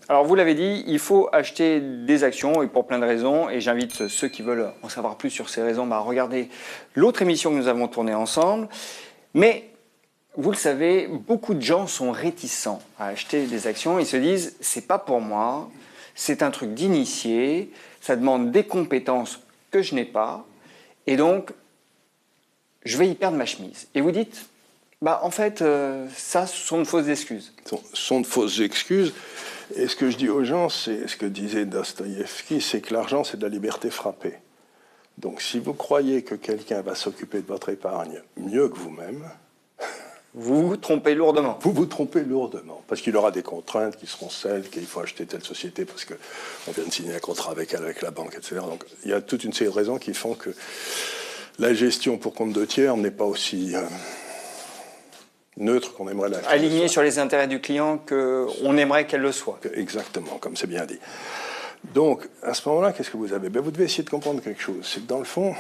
Alors vous l'avez dit, il faut acheter des actions et pour plein de raisons. Et j'invite ceux qui veulent en savoir plus sur ces raisons à regarder l'autre émission que nous avons tournée ensemble. Mais vous le savez, beaucoup de gens sont réticents à acheter des actions. Ils se disent, c'est pas pour moi, c'est un truc d'initié, ça demande des compétences que je n'ai pas. Et donc, je vais y perdre ma chemise. Et vous dites, bah en fait, ça, ce sont de fausses excuses. Ce sont de fausses excuses. Et ce que je dis aux gens, c'est ce que disait Dostoïevski, c'est que l'argent, c'est de la liberté frappée. Donc si vous croyez que quelqu'un va s'occuper de votre épargne mieux que vous-même, vous vous trompez lourdement. Vous vous trompez lourdement, parce qu'il aura des contraintes qui seront celles qu'il faut acheter telle société parce qu'on vient de signer un contrat avec elle, avec la banque, etc. Donc il y a toute une série de raisons qui font que la gestion pour compte de tiers n'est pas aussi neutre qu'on aimerait la. Alignée sur les intérêts du client qu'on aimerait qu'elle le soit. Exactement, comme c'est bien dit. Donc, à ce moment-là, qu'est-ce que vous avez? Vous devez essayer de comprendre quelque chose. C'est que dans le fond,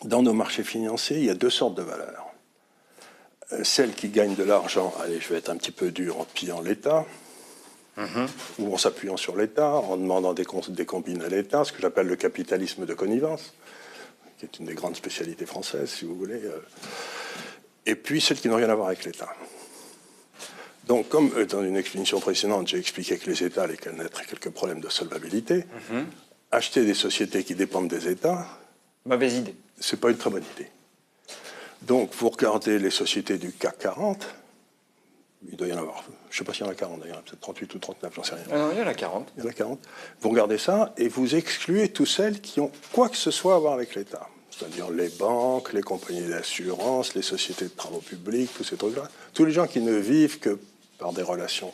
dans nos marchés financiers, il y a deux sortes de valeurs. Celles qui gagnent de l'argent, allez, je vais être un petit peu dur, en pillant l'État, ou en s'appuyant sur l'État, en demandant des combines à l'État, ce que j'appelle le capitalisme de connivence, qui est une des grandes spécialités françaises, si vous voulez. Et puis celles qui n'ont rien à voir avec l'État. Donc, comme dans une explication précédente, j'ai expliqué que les États allaient connaître quelques problèmes de solvabilité, acheter des sociétés qui dépendent des États, mauvaise idée. C'est pas une très bonne idée. Donc, vous regardez les sociétés du CAC 40, il doit y en avoir, je ne sais pas s'il y en a 40 d'ailleurs, peut-être 38 ou 39, j'en sais rien. Non, il y en a 40. Il y en a 40. Vous regardez ça et vous excluez toutes celles qui ont quoi que ce soit à voir avec l'État. C'est-à-dire les banques, les compagnies d'assurance, les sociétés de travaux publics, tous ces trucs-là. Tous les gens qui ne vivent que par des relations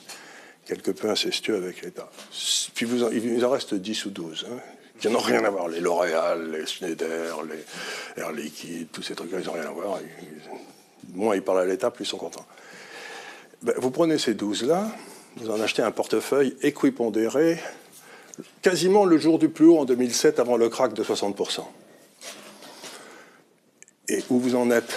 quelque peu incestueuses avec l'État. Puis il en reste 10 ou 12, qui n'ont rien à voir. Les L'Oréal, les Schneider, les Air Liquide, tous ces trucs-là, ils n'ont rien à voir. Moins ils parlent à l'État, plus ils sont contents. Vous prenez ces 12-là, vous en achetez un portefeuille équipondéré, quasiment le jour du plus haut en 2007, avant le crack de 60%. Et où vous en êtes?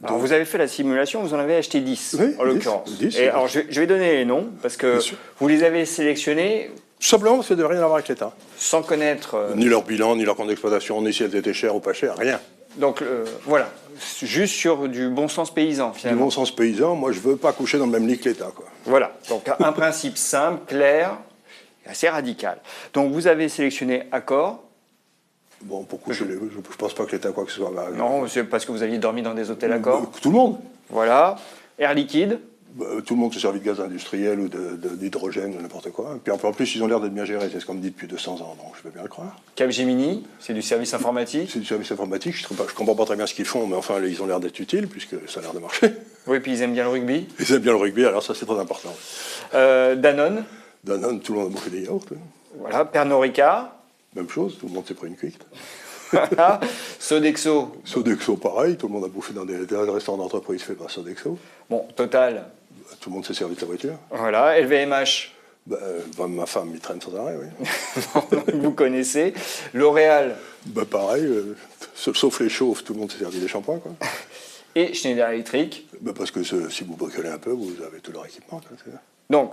Alors vous avez fait la simulation, vous en avez acheté 10, oui, en l'occurrence. 10, et alors je vais donner les noms, parce que vous les avez sélectionnés... Simplement parce que ça n'a rien à voir avec l'État. Sans connaître... Ni leur bilan, ni leur compte d'exploitation, ni si elles étaient chères ou pas chères, rien. Donc voilà, juste sur du bon sens paysan, finalement. Du bon sens paysan, moi je ne veux pas coucher dans le même lit que l'État, quoi. Voilà, donc un principe simple, clair, et assez radical. Donc vous avez sélectionné Accor. Bon, pour coucher, je ne pense pas que l'État quoi que ce soit. Non, c'est parce que vous aviez dormi dans des hôtels Accor. Tout le monde. Voilà. Air Liquide. Tout le monde se servi de gaz industriel ou d'hydrogène ou n'importe quoi. Et puis en plus, ils ont l'air d'être bien gérés, c'est ce qu'on me dit depuis 200 ans, donc je veux bien le croire. Capgemini, c'est du service informatique. C'est du service informatique, je ne comprends pas très bien ce qu'ils font, mais enfin, ils ont l'air d'être utiles, puisque ça a l'air de marcher. Oui, puis ils aiment bien le rugby. Ils aiment bien le rugby, alors ça c'est très important. Danone. Danone, tout le monde a bouffé des yaourts. Voilà, Pernod Ricard. Même chose, tout le monde s'est pris une cuite. Sodexo. Sodexo, pareil, tout le monde a bouffé dans des restaurants d'entreprise faits par Sodexo. Bon, Total. Tout le monde s'est servi de sa voiture. Voilà, LVMH. Ma femme m'y traîne sans arrêt, oui. Vous connaissez. L'Oréal. Pareil, sauf les chauves, tout le monde s'est servi des shampoings, quoi. Et Schneider Electric. Parce que si vous bricolez un peu, vous avez tout leur équipement. Donc,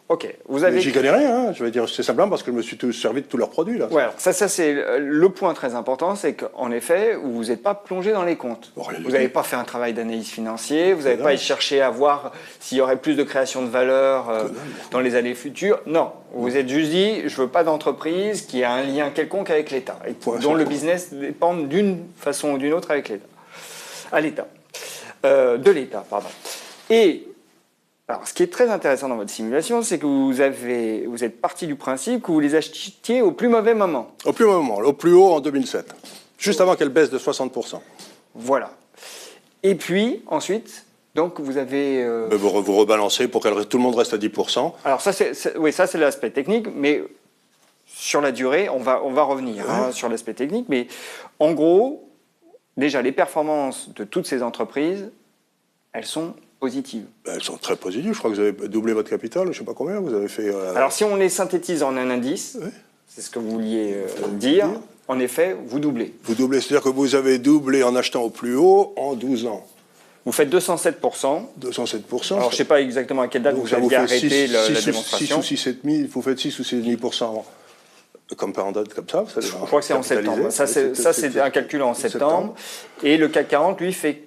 ok, vous avez... J'y connais rien, je veux dire, c'est simplement parce que je me suis servi de tous leurs produits, là. Ouais, alors ça c'est le point très important, c'est qu'en effet, vous n'êtes pas plongé dans les comptes. Vous n'avez pas fait un travail d'analyse financier, vous n'avez pas cherché à voir s'il y aurait plus de création de valeur dans les années futures. Non, vous vous êtes juste dit, je ne veux pas d'entreprise qui a un lien quelconque avec l'État, et dont le business dépend d'une façon ou d'une autre avec l'État. De l'État, pardon. Et... alors, ce qui est très intéressant dans votre simulation, c'est que vous êtes parti du principe que vous les achetiez au plus mauvais moment. Au plus mauvais moment, au plus haut en 2007, juste avant qu'elle baisse de 60%. Voilà. Et puis, ensuite, donc vous avez... Vous rebalancez pour que tout le monde reste à 10%. Alors ça, c'est l'aspect technique, mais sur la durée, on va revenir sur l'aspect technique. Mais en gros, déjà, les performances de toutes ces entreprises, elles sont... positives. Elles sont très positives. Je crois que vous avez doublé votre capital, je ne sais pas combien, vous avez fait... Alors, si on les synthétise en un indice, c'est ce que vous vouliez dire, en effet, vous doublez. Vous doublez, c'est-à-dire que vous avez doublé en achetant au plus haut en 12 ans. Vous faites 207%. 207%. Alors, je ne sais pas exactement à quelle date donc, vous aviez arrêté la 6 démonstration. ou 6,5, vous faites 6 ou 6,5% comme par date, comme ça. Je crois que c'est en septembre. Ça, c'est un calcul en septembre. Et le CAC 40, lui, fait...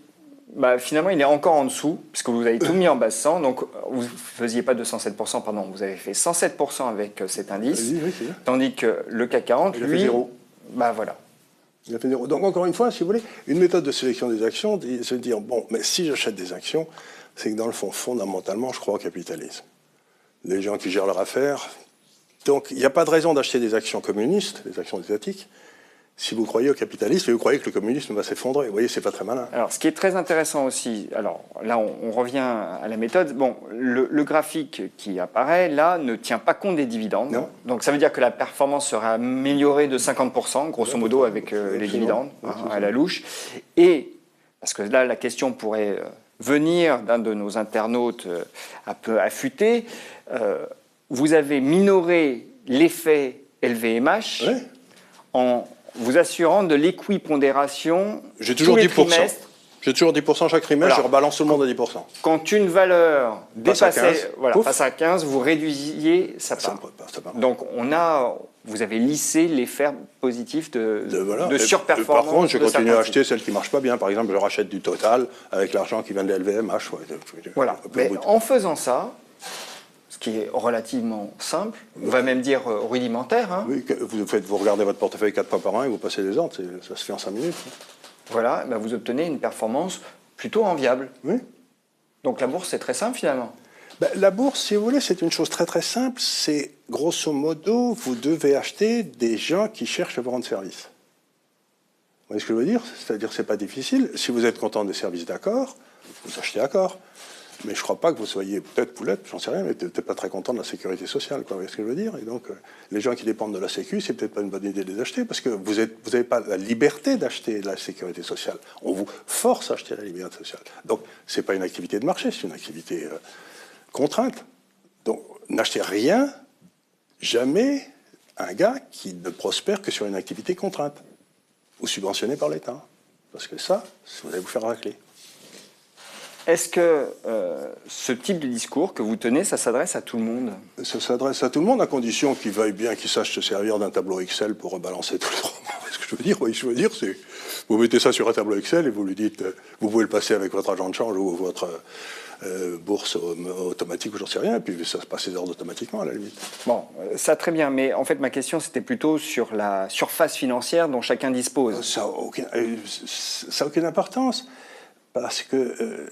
finalement, il est encore en dessous, puisque vous avez tout mis en base 100. Donc, vous ne faisiez pas 207%, pardon. Vous avez fait 107% avec cet indice. Oui, tandis que le CAC 40, lui... fait 0. Voilà. Il a fait 0. Donc, encore une fois, si vous voulez, une méthode de sélection des actions, c'est de se dire, bon, mais si j'achète des actions, c'est que dans le fond, fondamentalement, je crois au capitalisme. Les gens qui gèrent leur affaire... Donc, il n'y a pas de raison d'acheter des actions communistes, des actions étatiques, si vous croyez au capitalisme et vous croyez que le communisme va s'effondrer. Vous voyez, c'est pas très malin. Alors, ce qui est très intéressant aussi, alors là, on revient à la méthode. Bon, le graphique qui apparaît, là, ne tient pas compte des dividendes. Non. Donc, ça veut dire que la performance sera améliorée de 50%, grosso modo, avec les dividendes, à la louche. Et, parce que là, la question pourrait venir d'un de nos internautes un peu affûtés, vous avez minoré l'effet LVMH en vous assurant de l'équipondération. J'ai toujours 10%. J'ai toujours 10% chaque trimestre, Voilà. je rebalance tout le monde à 10%. Quand une valeur dépassait, passe à 15, vous réduisiez sa part. Donc vous avez lissé l'effet positif de surperformance. Par contre, je continue à acheter celles qui ne marchent pas bien. Par exemple, je rachète du Total avec l'argent qui vient de LVMH. Voilà. Mais en faisant ça, ce qui est relativement simple, on va même dire rudimentaire. Hein. Oui, vous regardez votre portefeuille 4 fois par an et vous passez des ordres, ça se fait en 5 minutes. Voilà, vous obtenez une performance plutôt enviable. Oui. Donc la bourse, c'est très simple finalement. La bourse, si vous voulez, c'est une chose très très simple. C'est grosso modo, vous devez acheter des gens qui cherchent à vous rendre service. Vous voyez ce que je veux dire? C'est-à-dire que ce n'est pas difficile. Si vous êtes content des services d'accord, vous achetez d'accord. Mais je ne crois pas que vous soyez, peut-être poulette, j'en sais rien, mais peut-être pas très content de la sécurité sociale, quoi. Vous voyez ce que je veux dire? Et donc, les gens qui dépendent de la Sécu, c'est peut-être pas une bonne idée de les acheter, parce que vous n'avez pas la liberté d'acheter la sécurité sociale. On vous force à acheter la liberté sociale. Donc, ce n'est pas une activité de marché, c'est une activité contrainte. Donc, n'achetez rien, jamais, un gars qui ne prospère que sur une activité contrainte, ou subventionnée par l'État. Parce que ça, vous allez vous faire racler. Est-ce que ce type de discours que vous tenez, ça s'adresse à tout le monde? Ça s'adresse à tout le monde, à condition qu'il veuille bien, qu'il sache se servir d'un tableau Excel pour rebalancer tout le temps. Ce que je veux dire, oui, je veux dire, c'est vous mettez ça sur un tableau Excel et vous lui dites, vous pouvez le passer avec votre agent de change ou votre bourse automatique ou j'en sais rien, et puis ça se passe les ordres automatiquement à la limite. Bon, ça très bien, mais en fait ma question c'était plutôt sur la surface financière dont chacun dispose. Ça n'a aucune importance, parce que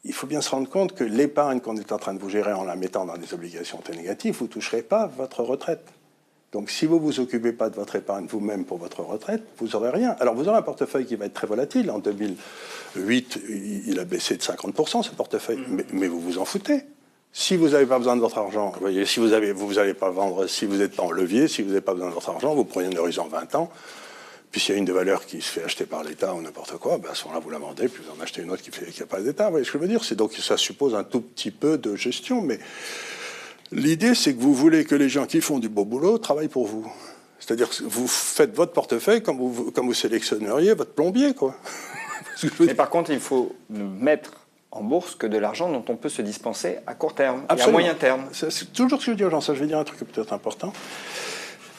il faut bien se rendre compte que l'épargne qu'on est en train de vous gérer en la mettant dans des obligations très négatives, vous ne toucherez pas votre retraite. Donc si vous ne vous occupez pas de votre épargne vous-même pour votre retraite, vous n'aurez rien. Alors vous aurez un portefeuille qui va être très volatile. En 2008, il a baissé de 50% ce portefeuille, mais vous vous en foutez. Si vous n'avez pas besoin de votre argent, vous voyez, si vous n'allez pas vendre, si vous n'êtes pas en levier, si vous n'avez pas besoin de votre argent, vous prenez un horizon 20 ans. Puis s'il y a une de valeur qui se fait acheter par l'État ou n'importe quoi, à ce moment-là, vous la vendez, puis vous en achetez une autre qui n'a pas d'État. Vous voyez ce que je veux dire? Donc ça suppose un tout petit peu de gestion, mais l'idée, c'est que vous voulez que les gens qui font du beau boulot travaillent pour vous. C'est-à-dire que vous faites votre portefeuille comme vous sélectionneriez votre plombier, quoi. Mais par contre, il faut ne mettre en bourse que de l'argent dont on peut se dispenser à court terme et à moyen terme. C'est toujours ce que je dis aux gens. Ça, je vais dire un truc peut-être important,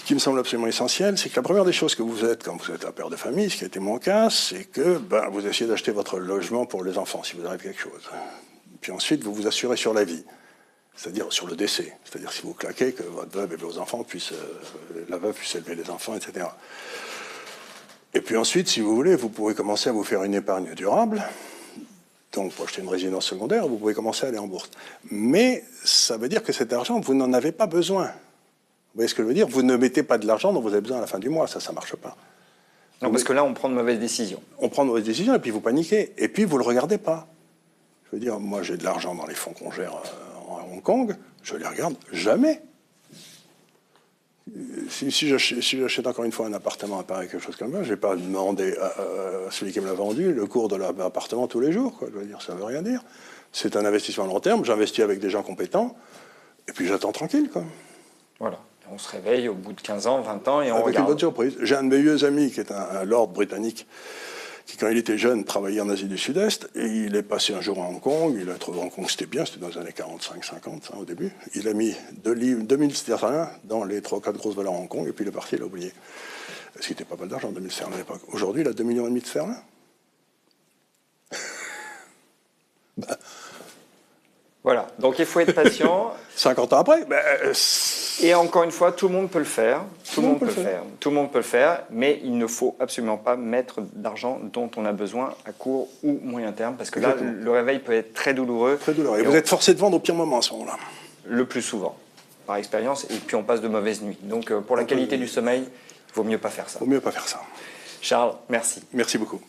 qui me semble absolument essentiel, c'est que la première des choses que vous êtes quand vous êtes un père de famille, ce qui a été mon cas, c'est que vous essayez d'acheter votre logement pour les enfants, si vous arrive quelque chose. Puis ensuite, vous vous assurez sur la vie, c'est-à-dire sur le décès. C'est-à-dire si vous claquez, que votre veuve et vos enfants la veuve puisse élever les enfants, etc. Et puis ensuite, si vous voulez, vous pouvez commencer à vous faire une épargne durable. Donc, pour acheter une résidence secondaire, vous pouvez commencer à aller en bourse. Mais ça veut dire que cet argent, vous n'en avez pas besoin. Vous voyez ce que je veux dire? Vous ne mettez pas de l'argent dont vous avez besoin à la fin du mois, ça ne marche pas. Non, parce que là, on prend de mauvaises décisions. On prend de mauvaises décisions et puis vous paniquez. Et puis vous ne le regardez pas. Je veux dire, moi j'ai de l'argent dans les fonds qu'on gère en Hong Kong, je ne les regarde jamais. Si j'achète encore une fois un appartement à Paris, quelque chose comme ça, je ne vais pas demander à celui qui me l'a vendu le cours de l'appartement tous les jours, quoi. Je veux dire, ça ne veut rien dire. C'est un investissement à long terme, j'investis avec des gens compétents, et puis j'attends tranquille, quoi. Voilà. On se réveille au bout de 15 ans, 20 ans et on avec regarde. Une bonne surprise. J'ai un de mes vieux amis qui est un lord britannique qui, quand il était jeune, travaillait en Asie du Sud-Est, et il est passé un jour à Hong Kong. Il a trouvé Hong Kong, c'était bien, c'était dans les années 45-50, au début. Il a mis 2000 sterling dans les 3-4 grosses valeurs à Hong Kong, et puis il est parti, il a oublié. Ce qui était pas mal d'argent, 2000 sterling à l'époque. Aujourd'hui, il a 2,5 millions de sterling. Bah. Voilà, donc il faut être patient. 50 ans après, et encore une fois, tout le monde peut le faire. Tout le monde peut le faire. Tout le monde peut le faire, mais il ne faut absolument pas mettre d'argent dont on a besoin à court ou moyen terme, parce que exactement. Là, le réveil peut être très douloureux. Très douloureux. Et vous êtes forcé de vendre au pire moment à ce moment-là. Le plus souvent, par expérience, et puis on passe de mauvaises nuits. Donc pour la qualité du sommeil, il vaut mieux pas faire ça. Il vaut mieux pas faire ça. Charles, merci. Merci beaucoup.